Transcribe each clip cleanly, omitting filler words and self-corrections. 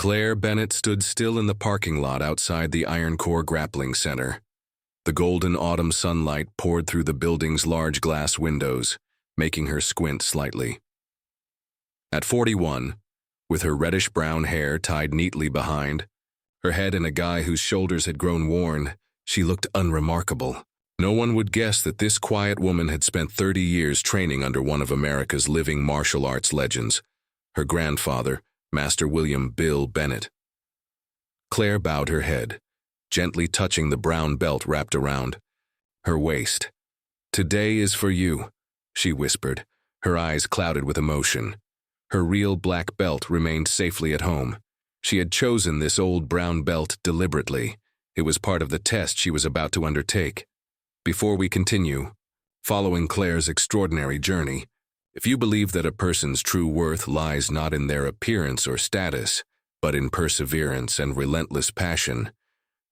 Claire Bennett stood still in the parking lot outside the Iron Core Grappling Center. The golden autumn sunlight poured through the building's large glass windows, making her squint slightly. At 41, with her reddish-brown hair tied neatly behind, her head in a guy whose shoulders had grown worn, she looked unremarkable. No one would guess that this quiet woman had spent 30 years training under one of America's living martial arts legends, her grandfather, Master William "Bill" Bennett. Claire bowed her head, gently touching the brown belt wrapped around her waist. "Today is for you," she whispered, her eyes clouded with emotion. Her real black belt remained safely at home. She had chosen this old brown belt deliberately. It was part of the test she was about to undertake. Before we continue, following Claire's extraordinary journey, if you believe that a person's true worth lies not in their appearance or status, but in perseverance and relentless passion,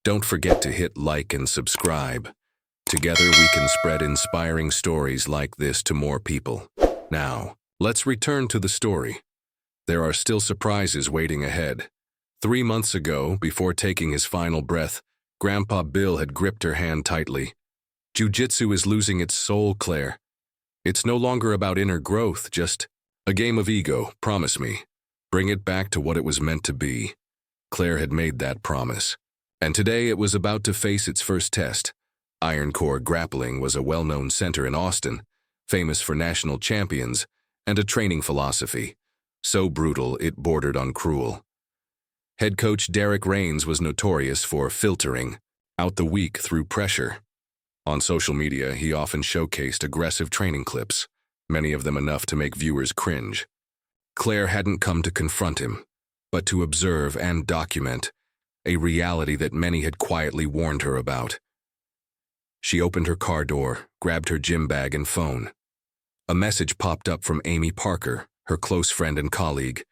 don't forget to hit like and subscribe. Together we can spread inspiring stories like this to more people. Now, let's return to the story. There are still surprises waiting ahead. 3 months ago, before taking his final breath, Grandpa Bill had gripped her hand tightly. Jiu-Jitsu is losing its soul, Claire. It's no longer about inner growth, just a game of ego, promise me. Bring it back to what it was meant to be. Claire had made that promise. And today it was about to face its first test. Iron Core Grappling was a well-known center in Austin, famous for national champions and a training philosophy, so brutal it bordered on cruel. Head coach Derek Raines was notorious for filtering out the weak through pressure. On social media, he often showcased aggressive training clips, many of them enough to make viewers cringe. Claire hadn't come to confront him, but to observe and document a reality that many had quietly warned her about. She opened her car door, grabbed her gym bag and phone. A message popped up from Amy Parker, her close friend and colleague,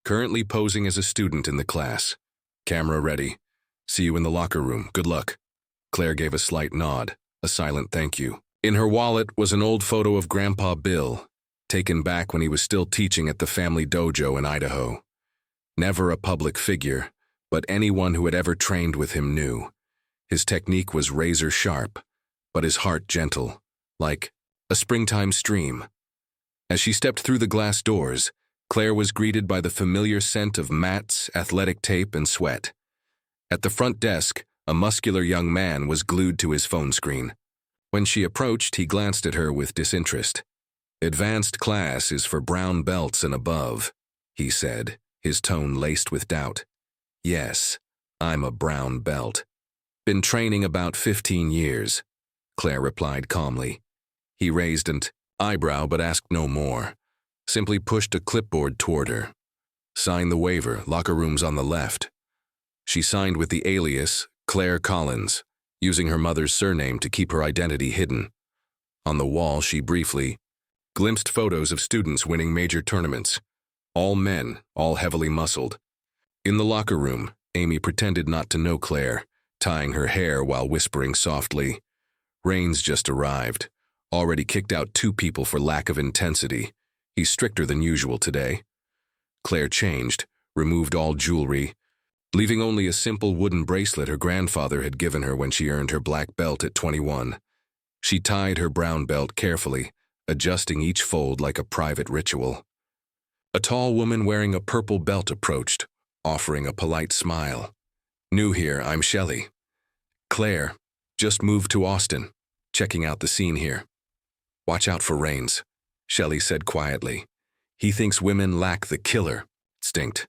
currently posing as a student in the class. "Camera ready. See you in the locker room. Good luck." Claire gave a slight nod, a silent thank you. In her wallet was an old photo of Grandpa Bill, taken back when he was still teaching at the family dojo in Idaho. Never a public figure, but anyone who had ever trained with him knew. His technique was razor sharp, but his heart gentle, like a springtime stream. As she stepped through the glass doors, Claire was greeted by the familiar scent of mats, athletic tape, and sweat. At the front desk, a muscular young man was glued to his phone screen. When she approached, he glanced at her with disinterest. "Advanced class is for brown belts and above," he said, his tone laced with doubt. "Yes, I'm a brown belt. Been training about 15 years, Claire replied calmly. He raised an eyebrow but asked no more, simply pushed a clipboard toward her. "Sign the waiver, locker room's on the left." She signed with the alias Claire Collins, using her mother's surname to keep her identity hidden. On the wall, she briefly glimpsed photos of students winning major tournaments. All men, all heavily muscled. In the locker room, Amy pretended not to know Claire, tying her hair while whispering softly. Raines just arrived, already kicked out 2 people for lack of intensity. He's stricter than usual today. Claire changed, removed all jewelry, leaving only a simple wooden bracelet her grandfather had given her when she earned her black belt at 21. She tied her brown belt carefully, adjusting each fold like a private ritual. A tall woman wearing a purple belt approached, offering a polite smile. "New here, I'm Shelley." "Claire, just moved to Austin, checking out the scene here." "Watch out for Raines," Shelley said quietly. "He thinks women lack the killer instinct.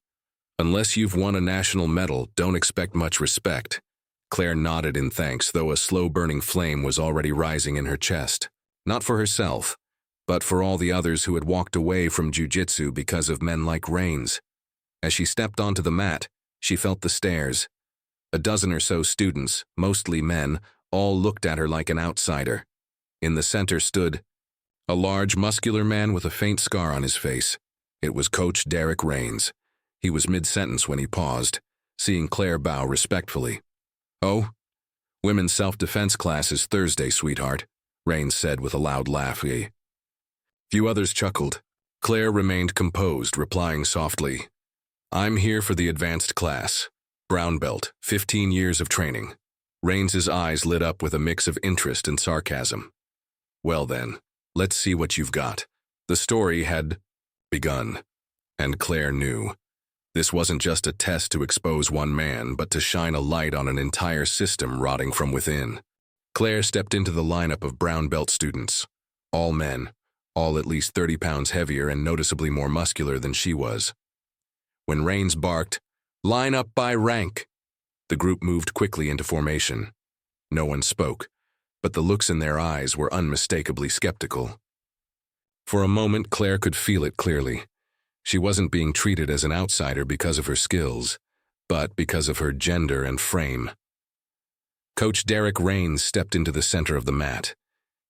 Unless you've won a national medal, don't expect much respect." Claire nodded in thanks, though a slow-burning flame was already rising in her chest. Not for herself, but for all the others who had walked away from jiu-jitsu because of men like Raines. As she stepped onto the mat, she felt the stares. A dozen or so students, mostly men, all looked at her like an outsider. In the center stood a large, muscular man with a faint scar on his face. It was Coach Derek Raines. He was mid-sentence when he paused, seeing Claire bow respectfully. "Oh, women's self-defense class is Thursday, sweetheart," Raines said with a loud laugh. Few others chuckled. Claire remained composed, replying softly, I'm here for the advanced class. Brown belt, 15 years of training. Rains's eyes lit up with a mix of interest and sarcasm. Well then, let's see what you've got. The story had begun, and Claire knew. This wasn't just a test to expose one man, but to shine a light on an entire system rotting from within. Claire stepped into the lineup of brown belt students. All men, all at least 30 pounds heavier and noticeably more muscular than she was. When Rains barked, "Line up by rank," the group moved quickly into formation. No one spoke, but the looks in their eyes were unmistakably skeptical. For a moment, Claire could feel it clearly. She wasn't being treated as an outsider because of her skills, but because of her gender and frame. Coach Derek Rains stepped into the center of the mat.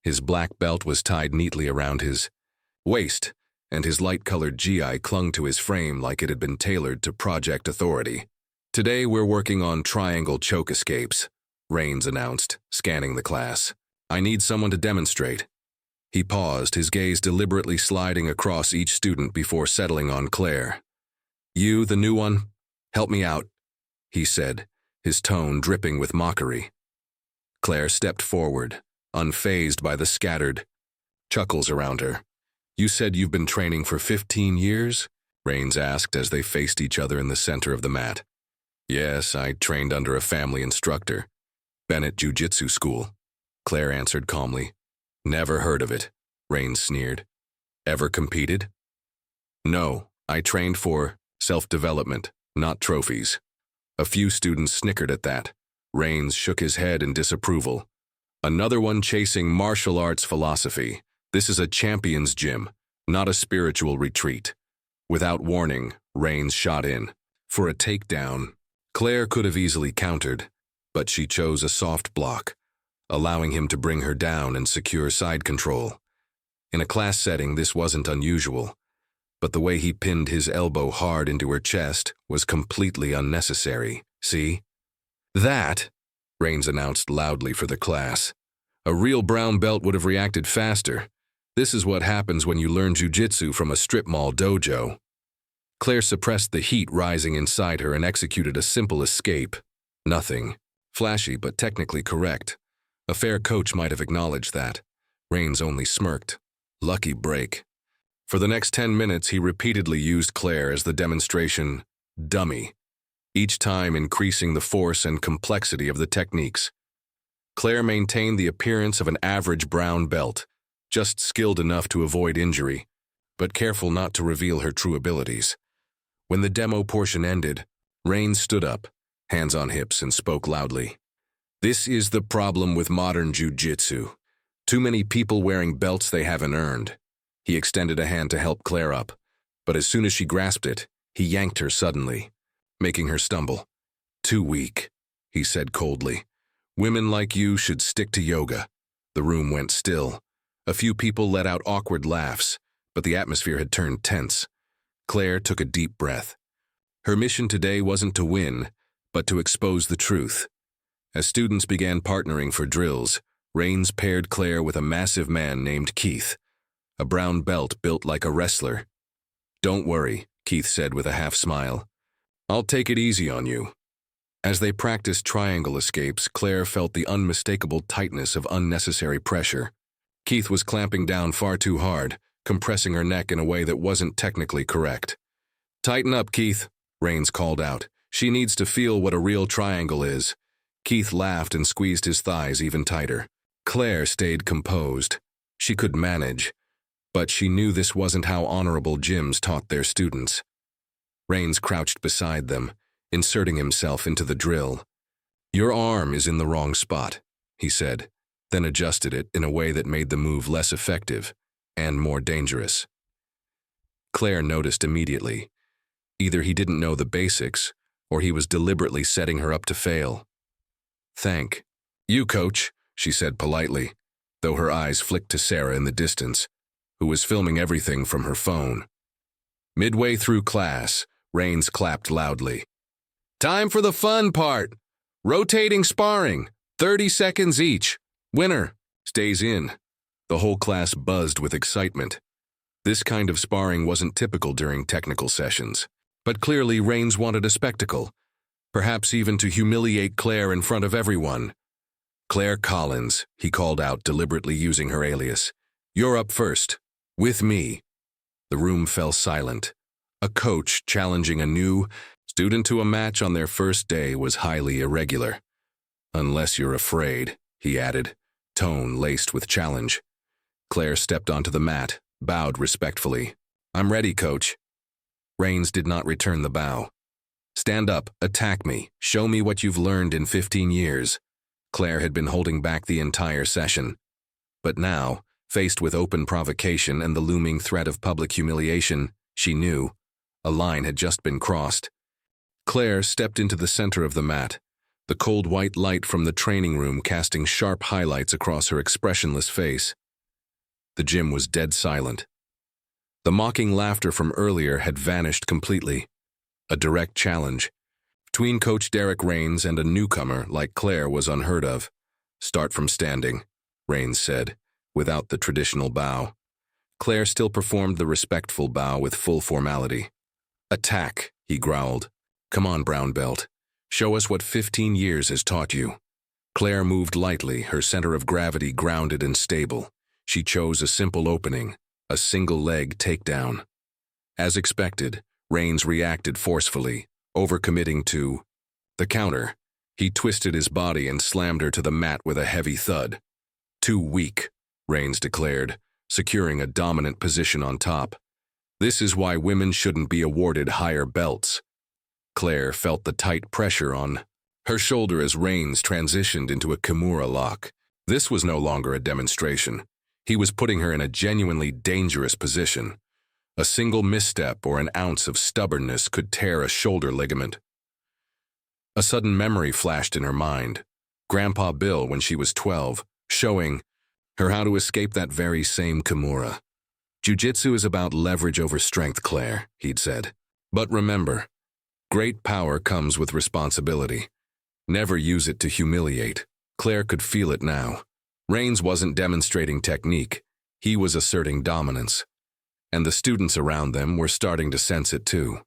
His black belt was tied neatly around his waist, and his light-colored GI clung to his frame like it had been tailored to Project Authority. "Today we're working on triangle choke escapes," Rains announced, scanning the class. "I need someone to demonstrate." He paused, his gaze deliberately sliding across each student before settling on Claire. "You, the new one? Help me out," he said, his tone dripping with mockery. Claire stepped forward, unfazed by the scattered chuckles around her. "You said you've been training for 15 years?" Rains asked as they faced each other in the center of the mat. "Yes, I trained under a family instructor. Bennett Jiu-Jitsu school," Claire answered calmly. "Never heard of it," Rains sneered. "Ever competed?" "No, I trained for self-development, not trophies." A few students snickered at that. Rains shook his head in disapproval. "Another one chasing martial arts philosophy. This is a champion's gym, not a spiritual retreat." Without warning, Rains shot in. For a takedown, Claire could have easily countered, but she chose a soft block, allowing him to bring her down and secure side control. In a class setting, this wasn't unusual, but the way he pinned his elbow hard into her chest was completely unnecessary. "See? That," Rains announced loudly for the class. "A real brown belt would have reacted faster. This is what happens when you learn jiu-jitsu from a strip mall dojo." Claire suppressed the heat rising inside her and executed a simple escape. Nothing. Flashy, but technically correct. A fair coach might have acknowledged that. Rains only smirked. Lucky break. For the next 10 minutes, he repeatedly used Claire as the demonstration dummy, each time increasing the force and complexity of the techniques. Claire maintained the appearance of an average brown belt, just skilled enough to avoid injury, but careful not to reveal her true abilities. When the demo portion ended, Rains stood up, hands on hips, and spoke loudly. "This is the problem with modern jiu-jitsu. Too many people wearing belts they haven't earned." He extended a hand to help Claire up, but as soon as she grasped it, he yanked her suddenly, making her stumble. "Too weak," he said coldly. "Women like you should stick to yoga." The room went still. A few people let out awkward laughs, but the atmosphere had turned tense. Claire took a deep breath. Her mission today wasn't to win, but to expose the truth. As students began partnering for drills, Rains paired Claire with a massive man named Keith, a brown belt built like a wrestler. "Don't worry," Keith said with a half smile. "I'll take it easy on you." As they practiced triangle escapes, Claire felt the unmistakable tightness of unnecessary pressure. Keith was clamping down far too hard, compressing her neck in a way that wasn't technically correct. "Tighten up, Keith," Rains called out. "She needs to feel what a real triangle is." Keith laughed and squeezed his thighs even tighter. Claire stayed composed. She could manage, but she knew this wasn't how honorable gyms taught their students. Rains crouched beside them, inserting himself into the drill. "Your arm is in the wrong spot," he said, then adjusted it in a way that made the move less effective and more dangerous. Claire noticed immediately. Either he didn't know the basics, or he was deliberately setting her up to fail. "Thank you, coach," she said politely, though her eyes flicked to Sarah in the distance, who was filming everything from her phone. Midway through class, Rains clapped loudly. "Time for the fun part! Rotating sparring, 30 seconds each. Winner stays in." The whole class buzzed with excitement. This kind of sparring wasn't typical during technical sessions. But clearly Rains wanted a spectacle, perhaps even to humiliate Claire in front of everyone. "Claire Collins," he called out, deliberately using her alias. "You're up first. With me." The room fell silent. A coach challenging a new student to a match on their first day was highly irregular. "Unless you're afraid," he added, tone laced with challenge. Claire stepped onto the mat, bowed respectfully. "I'm ready, coach." Rains did not return the bow. "Stand up, attack me, show me what you've learned in 15 years. Claire had been holding back the entire session. But now, faced with open provocation and the looming threat of public humiliation, she knew a line had just been crossed. Claire stepped into the center of the mat, the cold white light from the training room casting sharp highlights across her expressionless face. The gym was dead silent. The mocking laughter from earlier had vanished completely. A direct challenge between Coach Derek Rains and a newcomer like Claire was unheard of. "Start from standing," Rains said, without the traditional bow. Claire still performed the respectful bow with full formality. "Attack," he growled. "Come on, brown belt. Show us what 15 years has taught you." Claire moved lightly, her center of gravity grounded and stable. She chose a simple opening, a single-leg takedown. As expected, Rains reacted forcefully, overcommitting to the counter. He twisted his body and slammed her to the mat with a heavy thud. "Too weak," Rains declared, securing a dominant position on top. "This is why women shouldn't be awarded higher belts." Claire felt the tight pressure on her shoulder as Rains transitioned into a Kimura lock. This was no longer a demonstration. He was putting her in a genuinely dangerous position. A single misstep or an ounce of stubbornness could tear a shoulder ligament. A sudden memory flashed in her mind. Grandpa Bill, when she was 12, showing her how to escape that very same Kimura. "Jiu-Jitsu is about leverage over strength, Claire," he'd said. "But remember, great power comes with responsibility. Never use it to humiliate." Claire could feel it now. Rains wasn't demonstrating technique. He was asserting dominance. And the students around them were starting to sense it too.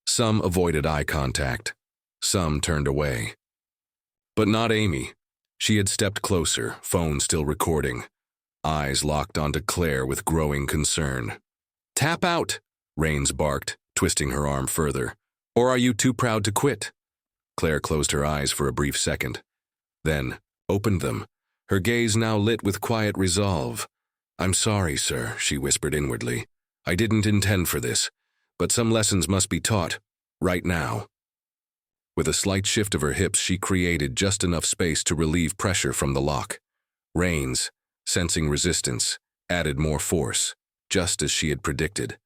Some avoided eye contact. Some turned away. But not Amy. She had stepped closer, phone still recording. Eyes locked onto Claire with growing concern. "Tap out," Rains barked, twisting her arm further. "Or are you too proud to quit?" Claire closed her eyes for a brief second. Then opened them, her gaze now lit with quiet resolve. "I'm sorry, sir," she whispered inwardly. "I didn't intend for this, but some lessons must be taught, right now." With a slight shift of her hips, she created just enough space to relieve pressure from the lock. Rains, sensing resistance, added more force, just as she had predicted.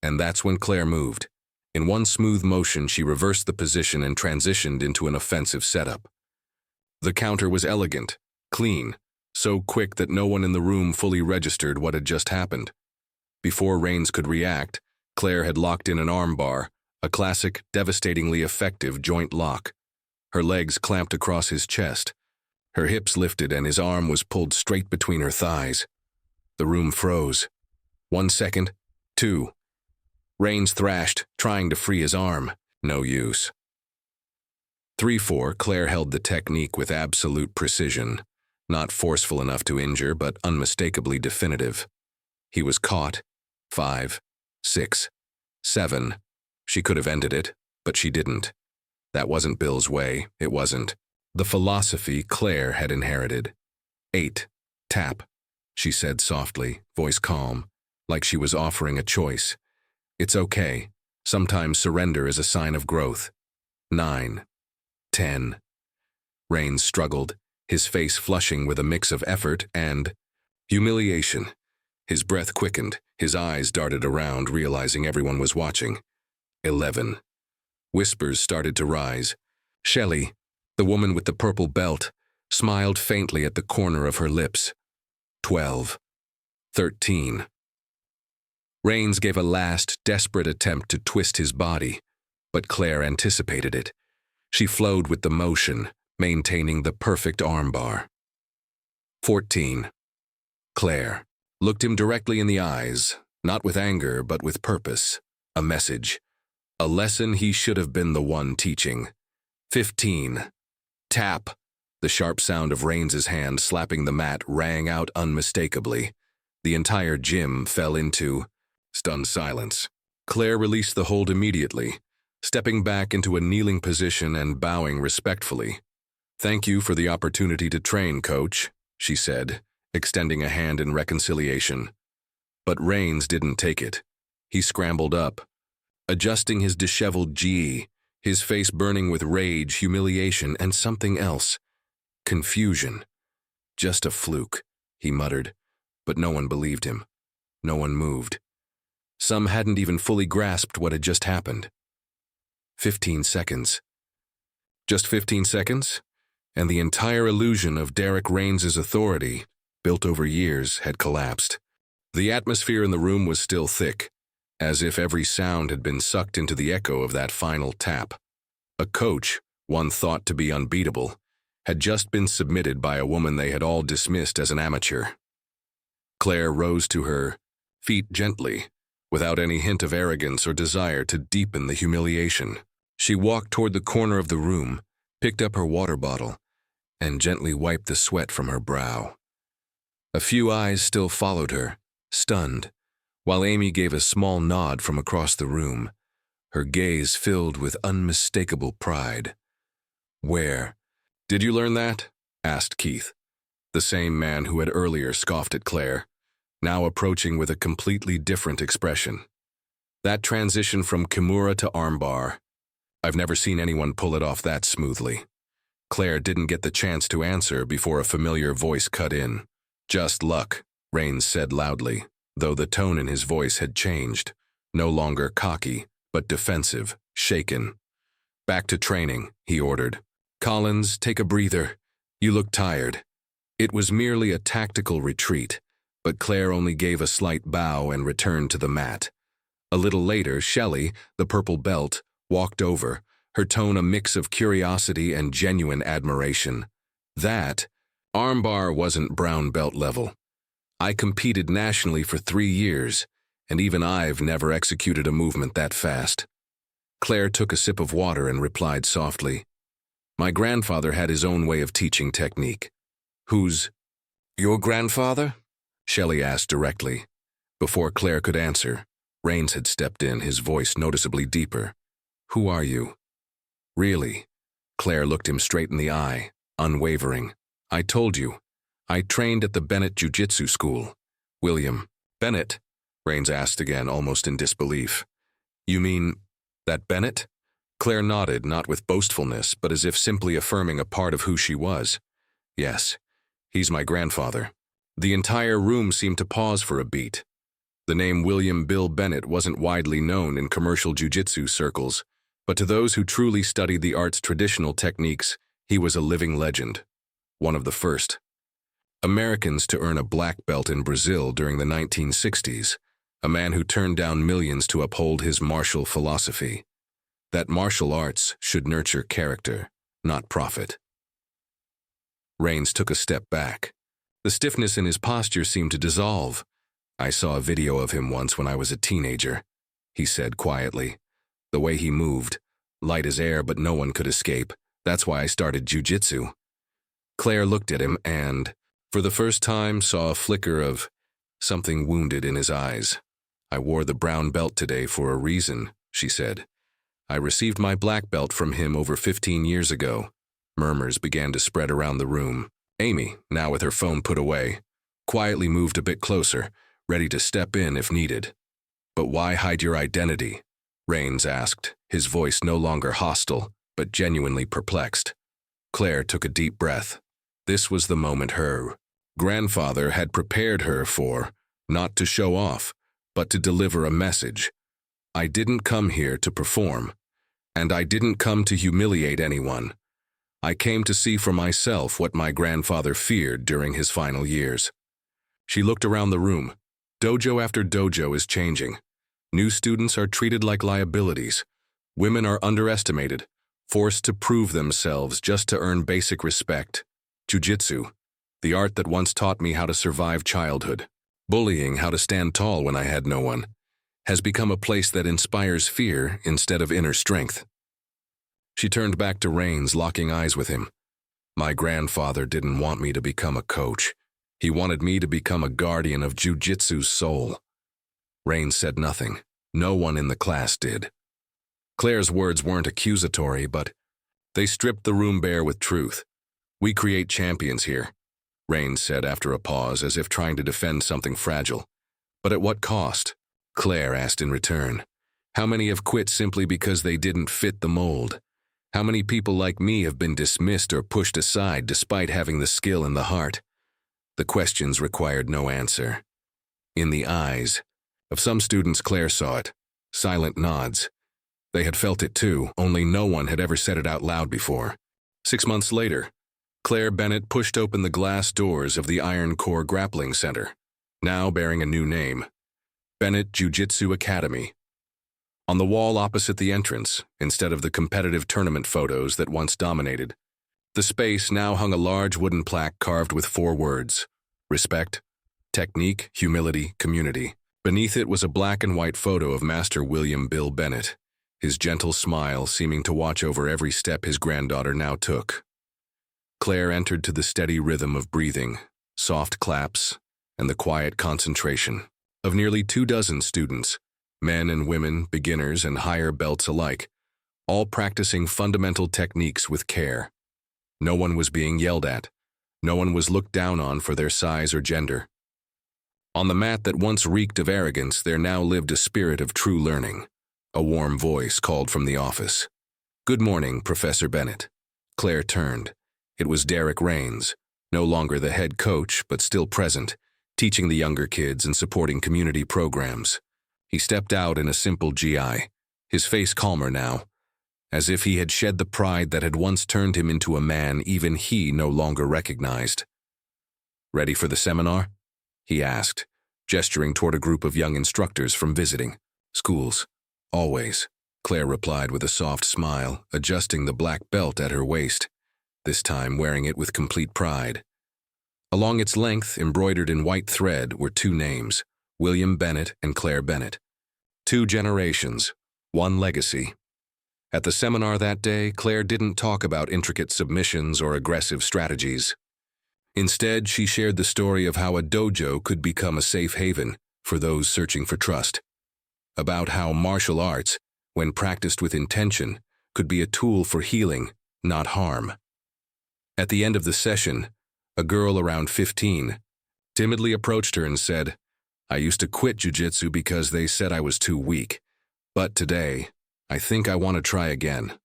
And that's when Claire moved. In one smooth motion, she reversed the position and transitioned into an offensive setup. The counter was elegant, clean, so quick that no one in the room fully registered what had just happened. Before Rains could react, Claire had locked in an armbar, a classic, devastatingly effective joint lock. Her legs clamped across his chest. Her hips lifted and his arm was pulled straight between her thighs. The room froze. 1 second, 2. Rains thrashed, trying to free his arm. No use. 3-4, Claire held the technique with absolute precision. Not forceful enough to injure, but unmistakably definitive. He was caught. 5, 6, 7. She could have ended it, but she didn't. That wasn't Bill's way. It wasn't the philosophy Claire had inherited. 8. Tap, she said softly, voice calm, like she was offering a choice. It's okay. Sometimes surrender is a sign of growth. 9, 10. Rains struggled, his face flushing with a mix of effort and humiliation. His breath quickened, his eyes darted around, realizing everyone was watching. 11. Whispers started to rise. Shelley, the woman with the purple belt, smiled faintly at the corner of her lips. 12. 13. Rains gave a last, desperate attempt to twist his body, but Claire anticipated it. She flowed with the motion, maintaining the perfect armbar. 14. Claire looked him directly in the eyes, not with anger, but with purpose. A message, A lesson he should have been the one teaching. 15. Tap. The sharp sound of Rains's hand slapping the mat rang out unmistakably. The entire gym fell into stunned silence. Claire released the hold immediately, stepping back into a kneeling position and bowing respectfully. "Thank you for the opportunity to train, Coach," she said, extending a hand in reconciliation. But Rains didn't take it. He scrambled up, adjusting his disheveled gi, his face burning with rage, humiliation, and something else. Confusion. "Just a fluke," he muttered, but no one believed him. No one moved. Some hadn't even fully grasped what had just happened. 15 seconds. Just 15 seconds? And the entire illusion of Derek Rains's authority, built over years, had collapsed. The atmosphere in the room was still thick, as if every sound had been sucked into the echo of that final tap. A coach, one thought to be unbeatable, had just been submitted by a woman they had all dismissed as an amateur. Claire rose to her feet gently, without any hint of arrogance or desire to deepen the humiliation. She walked toward the corner of the room, picked up her water bottle, and gently wiped the sweat from her brow. A few eyes still followed her, stunned, while Amy gave a small nod from across the room, her gaze filled with unmistakable pride. "Where? Did you learn that?" asked Keith, the same man who had earlier scoffed at Claire, now approaching with a completely different expression. "That transition from kimura to armbar. I've never seen anyone pull it off that smoothly." Claire didn't get the chance to answer before a familiar voice cut in. "Just luck," Rains said loudly, though the tone in his voice had changed, no longer cocky, but defensive, shaken. "Back to training," he ordered. "Collins, take a breather. You look tired." It was merely a tactical retreat, but Claire only gave a slight bow and returned to the mat. A little later, Shelley, the purple belt, walked over, her tone a mix of curiosity and genuine admiration. "That armbar wasn't brown belt level. I competed nationally for 3 years, and even I've never executed a movement that fast." Claire took a sip of water and replied softly, "My grandfather had his own way of teaching technique." "Who's your grandfather?" Shelley asked directly. Before Claire could answer, Rains had stepped in, his voice noticeably deeper. "Who are you?" "Really?" Claire looked him straight in the eye, unwavering. "I told you. I trained at the Bennett Jiu-Jitsu school." "William Bennett?" Rains asked again, almost in disbelief. "You mean that Bennett?" Claire nodded, not with boastfulness, but as if simply affirming a part of who she was. "Yes, he's my grandfather." The entire room seemed to pause for a beat. The name William Bill Bennett wasn't widely known in commercial jiu-jitsu circles, but to those who truly studied the art's traditional techniques, he was a living legend, one of the first Americans to earn a black belt in Brazil during the 1960s, a man who turned down millions to uphold his martial philosophy, that martial arts should nurture character, not profit. Rains took a step back. The stiffness in his posture seemed to dissolve. "I saw a video of him once when I was a teenager," he said quietly. "The way he moved, light as air but no one could escape. That's why I started jiu-jitsu." Claire looked at him and, for the first time, saw a flicker of something wounded in his eyes. "I wore the brown belt today for a reason," she said. "I received my black belt from him over 15 years ago." Murmurs began to spread around the room. Amy, now with her phone put away, quietly moved a bit closer, ready to step in if needed. "But why hide your identity?" Rains asked, his voice no longer hostile, but genuinely perplexed. Claire took a deep breath. This was the moment her grandfather had prepared her for, not to show off, but to deliver a message. "I didn't come here to perform, and I didn't come to humiliate anyone. I came to see for myself what my grandfather feared during his final years." She looked around the room. Dojo after dojo is changing. New students are treated like liabilities. Women are underestimated, forced to prove themselves just to earn basic respect. Jiu-Jitsu, the art that once taught me how to survive childhood, bullying, how to stand tall when I had no one, has become a place that inspires fear instead of inner strength. She turned back to Rains, locking eyes with him. My grandfather didn't want me to become a coach. He wanted me to become a guardian of Jiu-Jitsu's soul. Rains said nothing. No one in the class did. Claire's words weren't accusatory, but they stripped the room bare with truth. We create champions here, Rains said after a pause, as if trying to defend something fragile. But at what cost? Claire asked in return. How many have quit simply because they didn't fit the mold? How many people like me have been dismissed or pushed aside despite having the skill and the heart? The questions required no answer. In the eyes of some students, Claire saw it. Silent nods. They had felt it too, only no one had ever said it out loud before. 6 months later, Claire Bennett pushed open the glass doors of the Iron Core Grappling Center, now bearing a new name, Bennett Jiu-Jitsu Academy. On the wall opposite the entrance, instead of the competitive tournament photos that once dominated, the space now hung a large wooden plaque carved with 4 words: respect, technique, humility, community. Beneath it was a black and white photo of Master William Bill Bennett, his gentle smile seeming to watch over every step his granddaughter now took. Claire entered to the steady rhythm of breathing, soft claps, and the quiet concentration of nearly 24 students, men and women, beginners and higher belts alike, all practicing fundamental techniques with care. No one was being yelled at. No one was looked down on for their size or gender. On the mat that once reeked of arrogance, there now lived a spirit of true learning. A warm voice called from the office. "Good morning, Professor Bennett." Claire turned. It was Derek Rains, no longer the head coach, but still present, teaching the younger kids and supporting community programs. He stepped out in a simple GI, his face calmer now, as if he had shed the pride that had once turned him into a man even he no longer recognized. "Ready for the seminar?" he asked, gesturing toward a group of young instructors from visiting schools. "Always," Claire replied with a soft smile, adjusting the black belt at her waist, this time wearing it with complete pride. Along its length, embroidered in white thread, were 2 names, William Bennett and Claire Bennett. 2 generations, 1 legacy. At the seminar that day, Claire didn't talk about intricate submissions or aggressive strategies. Instead, she shared the story of how a dojo could become a safe haven for those searching for trust. About how martial arts, when practiced with intention, could be a tool for healing, not harm. At the end of the session, a girl around 15 timidly approached her and said, "I used to quit jiu-jitsu because they said I was too weak. But today, I think I want to try again."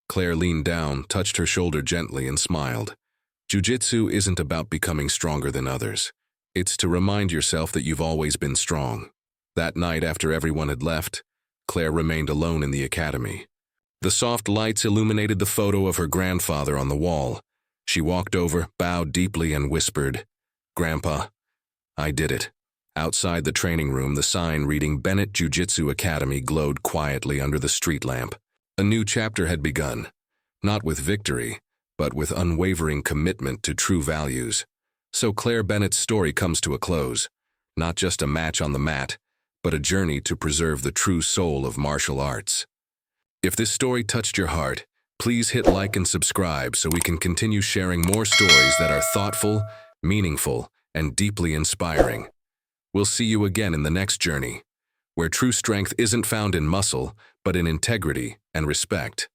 Claire leaned down, touched her shoulder gently, and smiled. Jiu-jitsu isn't about becoming stronger than others. It's to remind yourself that you've always been strong. That night, after everyone had left, Claire remained alone in the academy. The soft lights illuminated the photo of her grandfather on the wall. She walked over, bowed deeply, and whispered, "Grandpa, I did it." Outside the training room, the sign reading Bennett Jiu-Jitsu Academy glowed quietly under the street lamp. A new chapter had begun, not with victory, but with unwavering commitment to true values. So Claire Bennett's story comes to a close, not just a match on the mat, but a journey to preserve the true soul of martial arts. If this story touched your heart, please hit like and subscribe so we can continue sharing more stories that are thoughtful, meaningful, and deeply inspiring. We'll see you again in the next journey, where true strength isn't found in muscle, but in integrity and respect.